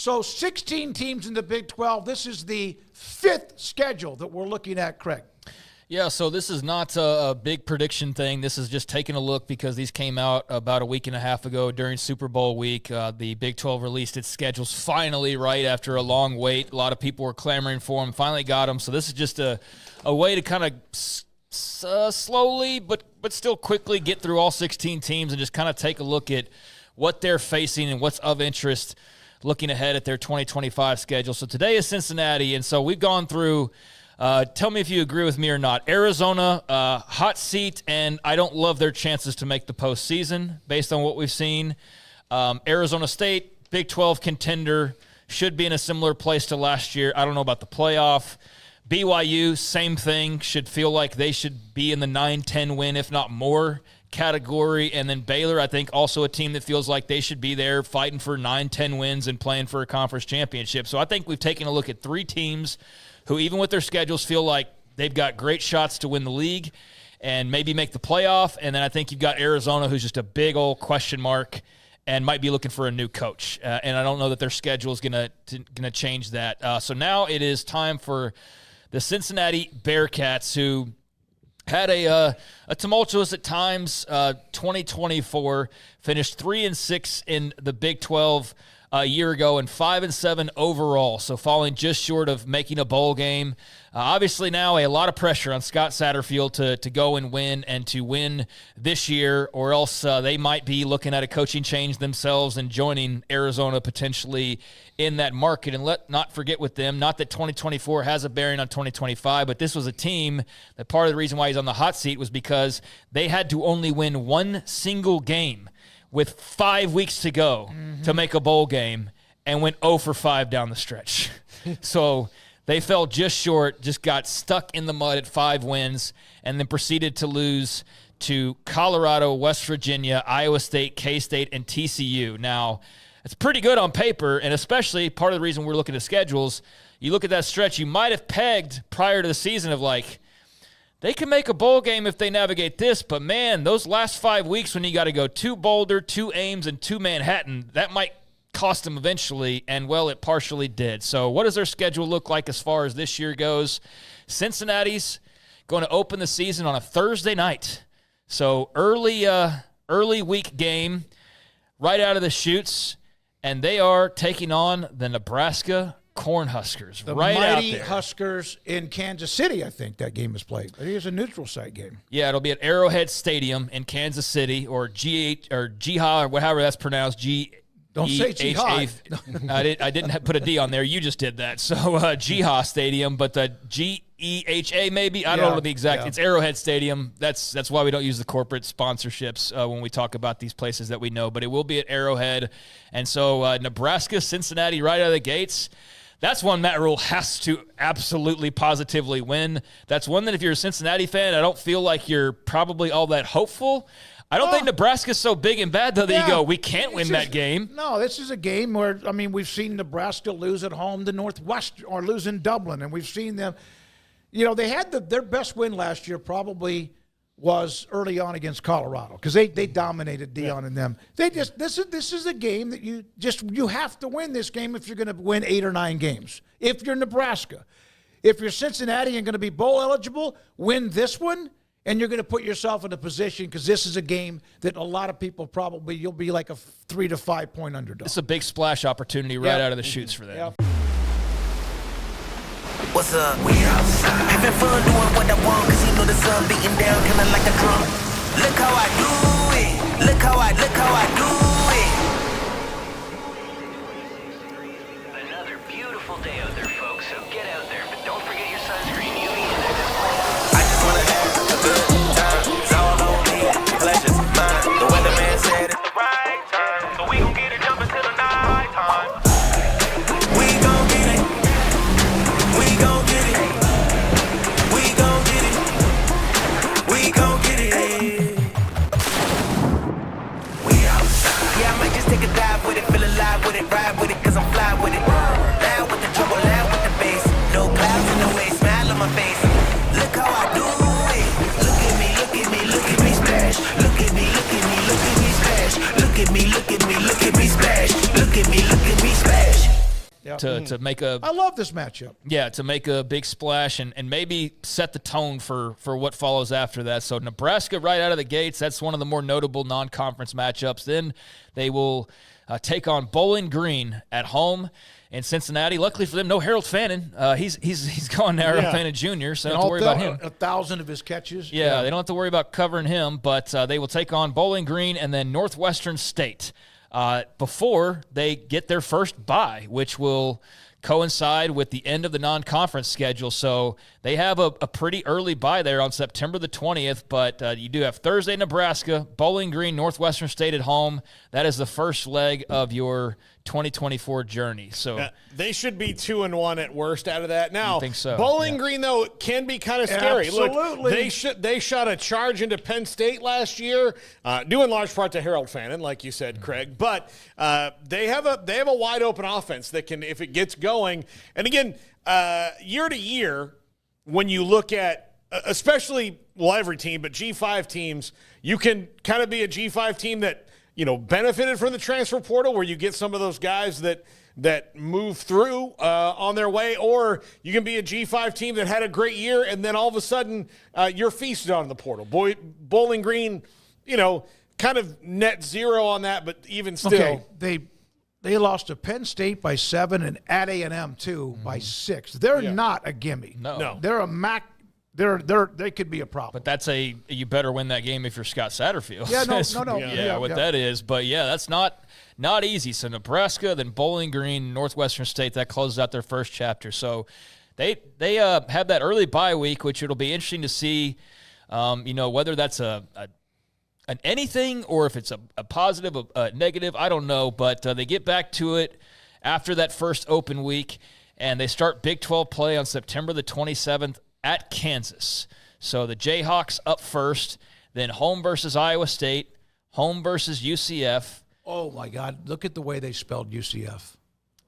So 16 teams in the Big 12. This is the 5th schedule that we're looking at, Craig. Yeah, so this is not a big prediction thing. This is just taking a look because these came out about a week and a half ago during Super Bowl week. The Big 12 released its schedules finally, right after a long wait. A lot of people were clamoring for them, finally got them. So this is just a way to kind of slowly but still quickly get through all 16 teams and just kind of take a look at what they're facing and what's of interest looking ahead at their 2025 schedule. So today is Cincinnati, and so we've gone through tell me if you agree with me or not. Arizona, hot seat, and I don't love their chances to make the postseason based on what we've seen. Arizona State, Big 12 contender, should be in a similar place to last year. I don't know about the playoff. BYU, same thing, should feel like they should be in the 9-10 win, if not more, category. And then Baylor, I think, also a team that feels like they should be there fighting for 9-10 wins and playing for a conference championship. So I think we've taken a look at 3 teams who, even with their schedules, feel like they've got great shots to win the league and maybe make the playoff. And then I think you've got Arizona, who's just a big old question mark and might be looking for a new coach. And I don't know that their schedule is going to change that. So now it is time for the Cincinnati Bearcats, who had a tumultuous at times 2024, finished 3-6 in the Big 12 a year ago and 5-7 overall, so falling just short of making a bowl game. Obviously now a lot of pressure on Scott Satterfield to go and to win this year, or else they might be looking at a coaching change themselves and joining Arizona potentially in that market. And let not forget with them, not that 2024 has a bearing on 2025, but this was a team that part of the reason why he's on the hot seat was because they had to only win one single game with 5 weeks to go to make a bowl game, and went 0 for 5 down the stretch. So they fell just short, just got stuck in the mud at 5 wins, and then proceeded to lose to Colorado, West Virginia, Iowa State, K-State, and TCU. Now, it's pretty good on paper, and especially part of the reason we're looking at schedules, you look at that stretch, you might have pegged prior to the season of like, they can make a bowl game if they navigate this, but man, those last 5 weeks when you got to go to Boulder, to Ames, and to Manhattan, that might cost them eventually, and well, it partially did. So what does their schedule look like as far as this year goes? Cincinnati's going to open the season on a Thursday night. So early week game right out of the chutes, and they are taking on the Nebraska Cornhuskers, the right out mighty there. Huskers in Kansas City, I think that game is played. I think it's a neutral site game. Yeah, it'll be at Arrowhead Stadium in Kansas City, or Jiha, or whatever that's pronounced. Don't say Jihad. I didn't put a D on there. You just did that. So Jiha Stadium, but the GEHA maybe. I don't know the exact. Yeah. It's Arrowhead Stadium. That's why we don't use the corporate sponsorships when we talk about these places that we know. But it will be at Arrowhead, and so Nebraska, Cincinnati, right out of the gates. That's one Matt Rule has to absolutely positively win. That's one that if you're a Cincinnati fan, I don't feel like you're probably all that hopeful. I don't think Nebraska's so big and bad, though, that you go, we can't win that game. No, this is a game where, I mean, we've seen Nebraska lose at home to Northwestern, or lose in Dublin, and we've seen them. You know, they had their best win last year probably was early on against Colorado, because they dominated Dion and them. This is a game that you have to win this game if you're going to win 8 or 9 games. If you're Nebraska, if you're Cincinnati and going to be bowl eligible, win this one, and you're going to put yourself in a position, because this is a game that a lot of people probably you'll be like a 3 to 5 point underdog. It's a big splash opportunity right out of the chutes for them. Yep. What's up? We outside. Having fun doing what I want, cause you know the sun beating down kinda like a drum. Look how I do it. Look how I do it. Another beautiful day out there, folks, so get out there, but don't forget your sunscreen, UV and I just wanna have a good time. It's all on me, pleasure's mine. The weatherman said it's the right time, so we gon' get it jumping till the night time. We gon' get it. We gon' get it. We gon' get it. We gon' get it. We outside. Yeah, I might just take a dive with it, feel alive with it, ride with it, cause I'm fly with it. Loud with the trouble, loud with the bass. No cloud. to make a I love this matchup. to make a big splash and maybe set the tone for what follows after that. So Nebraska right out of the gates, that's one of the more notable non-conference matchups. Then they will take on Bowling Green at home in Cincinnati. Luckily for them, no Harold Fannin. He's gone now, Harold Fannin Jr., so they don't have to worry about him. 1,000 of his catches. Yeah, they don't have to worry about covering him, but they will take on Bowling Green and then Northwestern State before they get their first bye, which will coincide with the end of the non-conference schedule. So they have a pretty early bye there on September the 20th, but you do have Thursday, Nebraska, Bowling Green, Northwestern State at home. That is the first leg of your 2024 journey. So they should be 2-1 at worst out of that. Now, I think so. Bowling Green, though, can be kind of scary. Absolutely. Look, they shot a charge into Penn State last year, due in large part to Harold Fannin, like you said, Craig. But they have a wide open offense that can, if it gets going. And again, year to year, when you look at, especially every team, but G5 teams, you can kind of be a G5 team that benefited from the transfer portal, where you get some of those guys that move through on their way, or you can be a G5 team that had a great year and then all of a sudden you're feasted on the portal. Bowling Green, kind of net zero on that, but even still. Okay, they lost to Penn State by 7 and at A&M too by 6. They're not a gimme. No. They're a MAC. They could be a problem. But that's you better win that game if you're Scott Satterfield. Yeah, no. That is. But, that's not easy. So Nebraska, then Bowling Green, Northwestern State, that closes out their first chapter. So they have that early bye week, which it'll be interesting to see, whether that's an anything or if it's a positive, a negative, I don't know. But they get back to it after that first open week, and they start Big 12 play on September the 27th at Kansas. So the Jayhawks up first, then home versus Iowa State, home versus UCF. Oh, my God. Look at the way they spelled UCF.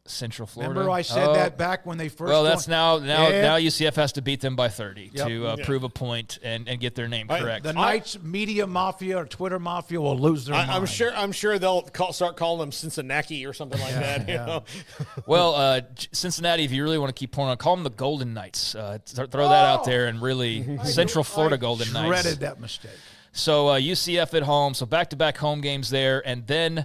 Central Florida. Remember I said that back when they first that's now UCF has to beat them by 30 to prove a point and get their name correct. The Knights media mafia or Twitter mafia will lose their mind. I'm sure they'll start calling them Cincinnati or something like that. You know? Well, Cincinnati, if you really want to keep pouring on, call them the Golden Knights. Throw that out there and really Central Florida Golden Knights. Shredded that mistake. So UCF at home, so back-to-back home games there, and then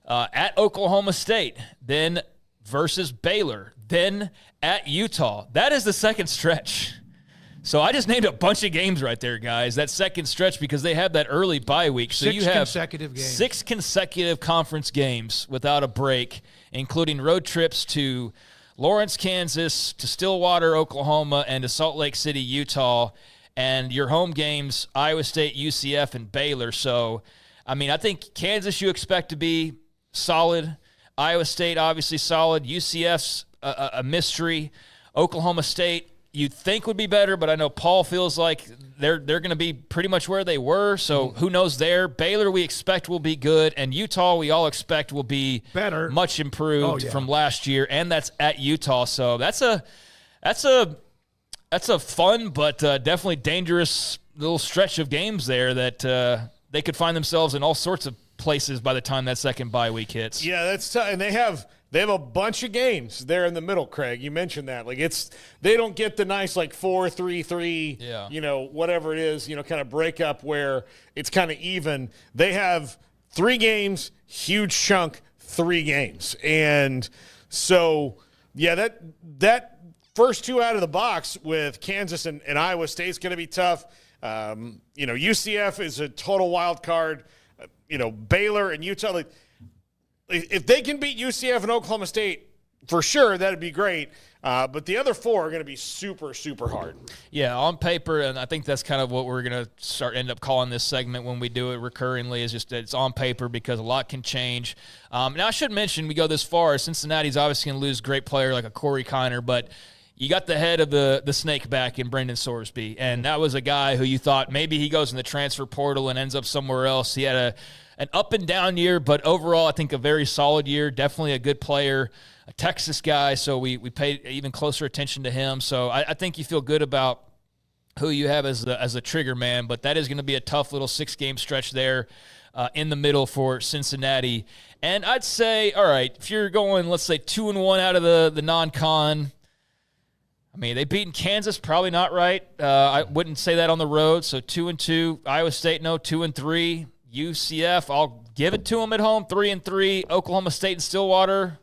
at Oklahoma State, then versus Baylor, then at Utah. That is the second stretch. So I just named a bunch of games right there, guys. That second stretch because they have that early bye week. So you have consecutive games. 6 consecutive conference games without a break, including road trips to Lawrence, Kansas, to Stillwater, Oklahoma, and to Salt Lake City, Utah. And your home games, Iowa State, UCF, and Baylor. So, I mean, I think Kansas you expect to be solid. Iowa State, obviously solid. UCF's a mystery. Oklahoma State, you'd think would be better, but I know Paul feels like they're going to be pretty much where they were, so who knows there. Baylor we expect will be good, and Utah we all expect will be better, much improved from last year, and that's at Utah. So that's a fun but definitely dangerous little stretch of games there that they could find themselves in all sorts of places by the time that second bye week hits. Yeah, that's tough. And they have a bunch of games there in the middle, Craig. You mentioned that. Like they don't get the nice 4-3-3, whatever it is, kind of break up where it's kind of even. They have 3 games, huge chunk, 3 games. And so, that first 2 out of the box with Kansas and Iowa State is going to be tough. UCF is a total wild card. Baylor and Utah, if they can beat UCF and Oklahoma State, for sure, that'd be great. But the other 4 are going to be super, super hard. Yeah, on paper, and I think that's kind of what we're going to end up calling this segment when we do it recurringly, is just it's on paper because a lot can change. Now, I should mention, we go this far, Cincinnati's obviously going to lose a great player like a Corey Kiner, but you got the head of the snake back in Brendan Sorsby, and that was a guy who you thought maybe he goes in the transfer portal and ends up somewhere else. He had an up-and-down year, but overall I think a very solid year, definitely a good player, a Texas guy, so we paid even closer attention to him. So I think you feel good about who you have as the trigger man, but that is going to be a tough little 6-game stretch there in the middle for Cincinnati. And I'd say, all right, if you're going, let's say 2-1 out of the non-con, I mean, they've beaten Kansas, probably not right. I wouldn't say that on the road. So 2-2, Iowa State, no, 2-3. UCF, I'll give it to them at home, 3-3. Oklahoma State and Stillwater,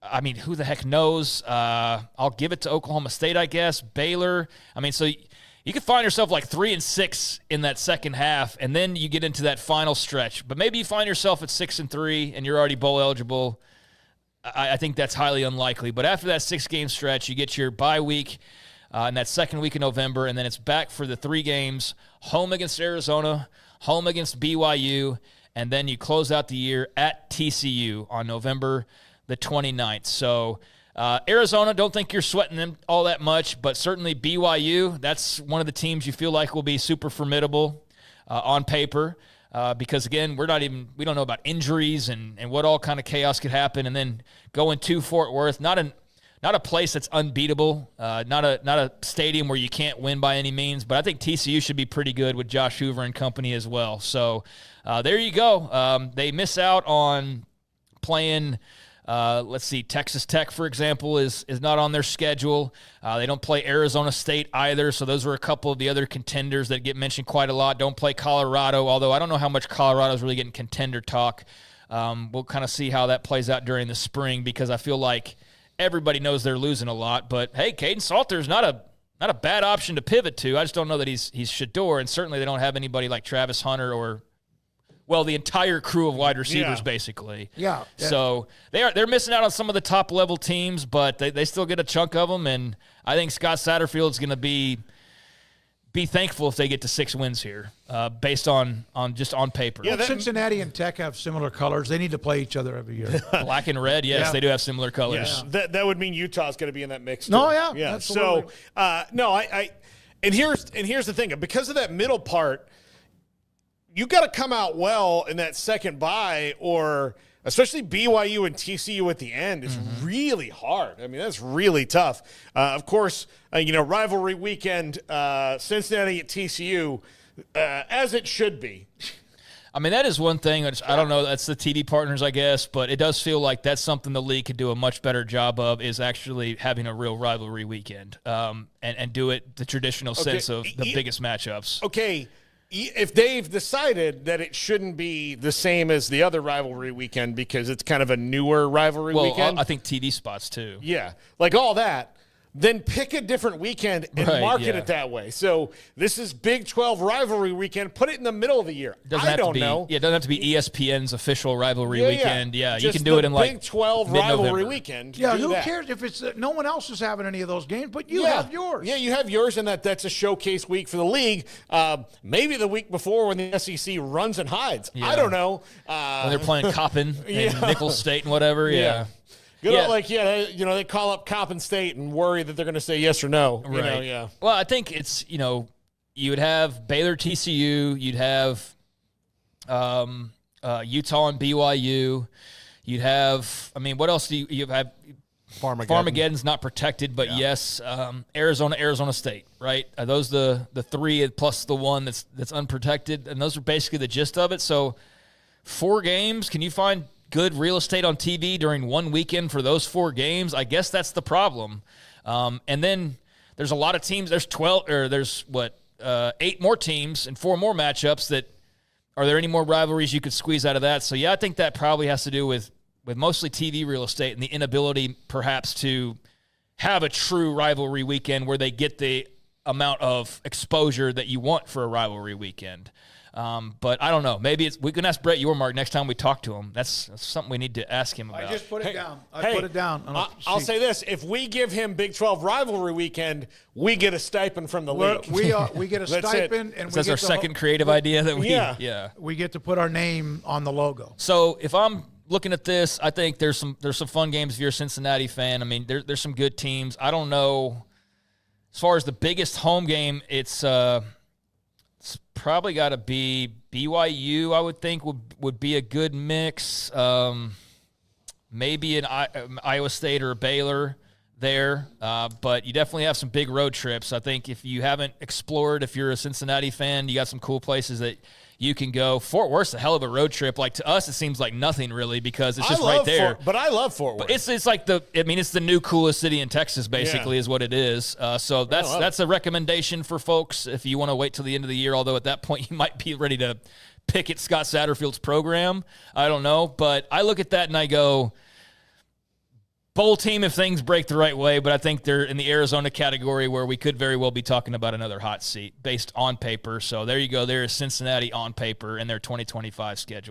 I mean, who the heck knows? I'll give it to Oklahoma State, I guess. Baylor, I mean, so you could find yourself like 3-6 in that second half, and then you get into that final stretch. But maybe you find yourself at 6-3 and you're already bowl eligible. I think that's highly unlikely. But after that 6-game stretch, you get your bye week in that second week of November, and then it's back for the 3 games, home against Arizona, home against BYU, and then you close out the year at TCU on November the 29th. So Arizona, don't think you're sweating them all that much, but certainly BYU, that's one of the teams you feel like will be super formidable on paper. Because again, we don't know about injuries and what all kind of chaos could happen. And then going to Fort Worth, not a place that's unbeatable, not a stadium where you can't win by any means. But I think TCU should be pretty good with Josh Hoover and company as well. So there you go. They miss out on playing. Let's see, Texas Tech, for example, is not on their schedule. They don't play Arizona State either, so those were a couple of the other contenders that get mentioned quite a lot. Don't play Colorado, although I don't know how much Colorado is really getting contender talk. We'll kind of see how that plays out during the spring, because I feel like everybody knows they're losing a lot. But, hey, Caden Salter's not a bad option to pivot to. I just don't know that he's Shador, and certainly they don't have anybody like Travis Hunter or – well, the entire crew of wide receivers, basically. Yeah. So they're missing out on some of the top-level teams, but they still get a chunk of them, and I think Scott Satterfield's going to be thankful if they get to 6 wins here, based on just on paper. Yeah, Cincinnati and Tech have similar colors. They need to play each other every year. Black and red, yes, they do have similar colors. Yeah. That would mean Utah's going to be in that mix, too. No, yeah. Absolutely. So, and here's the thing. Because of that middle part, you got to come out well in that second bye, or especially BYU and TCU at the end is really hard. I mean, that's really tough. Of course, rivalry weekend, Cincinnati at TCU, as it should be. I mean, that is one thing. I don't know. That's the TV partners, I guess, but it does feel like that's something the league could do a much better job of, is actually having a real rivalry weekend, and do it the traditional sense of the biggest matchups. Okay. If they've decided that it shouldn't be the same as the other rivalry weekend because it's kind of a newer rivalry weekend. I think TV spots too. Yeah, like all that. Then pick a different weekend and market it that way. So this is Big 12 rivalry weekend. Put it in the middle of the year. I don't know. Yeah, it doesn't have to be ESPN's official rivalry weekend. Yeah, you Just can do it in like Big 12 rivalry weekend. Yeah, who cares if it's no one else is having any of those games, but you have yours. Yeah, you have yours, and that's a showcase week for the league. Maybe the week before when the SEC runs and hides. I don't know. When they're playing Coppin and Nicholls State and whatever. Yeah. Good old, they call up Coppin State and worry that they're going to say yes or no. Right. Well, I think it's, you would have Baylor TCU, you'd have Utah and BYU, you'd have, what else do you have? Farmageddon's not protected, but yes, Arizona State, right? Are those the 3 plus the 1 that's unprotected? And those are basically the gist of it. So 4 games, can you find good real estate on TV during one weekend for those 4 games? I guess that's the problem. And then there's a lot of teams. There's 8 more teams and 4 more matchups. Are there any more rivalries you could squeeze out of that? So yeah, I think that probably has to do with mostly TV real estate and the inability perhaps to have a true rivalry weekend where they get the amount of exposure that you want for a rivalry weekend. But I don't know. Maybe we can ask Brett Yormark next time we talk to him. That's something we need to ask him about. I just put it down. Put it down. I'll say this. If we give him Big 12 rivalry weekend, we get a stipend from the league. We get a stipend. And that's our second creative idea that we get to put our name on the logo. So if I'm looking at this, I think there's some fun games if you're a Cincinnati fan. There's some good teams. I don't know. As far as the biggest home game, it's probably got to be BYU, I would think, would be a good mix. Maybe an Iowa State or a Baylor there. But you definitely have some big road trips. I think if you haven't explored, if you're a Cincinnati fan, you got some cool places that You can go. Fort Worth's a hell of a road trip. Like, to us, it seems like nothing really because it's just I love right there. but I love Fort Worth. It's like it's the new coolest city in Texas, basically, is what it is. So that's a recommendation for folks if you want to wait till the end of the year, although at that point you might be ready to pick at Scott Satterfield's program. I don't know. But I look at that and I go, bowl team if things break the right way, but I think they're in the Arizona category where we could very well be talking about another hot seat based on paper. So there you go. There is Cincinnati on paper in their 2025 schedule.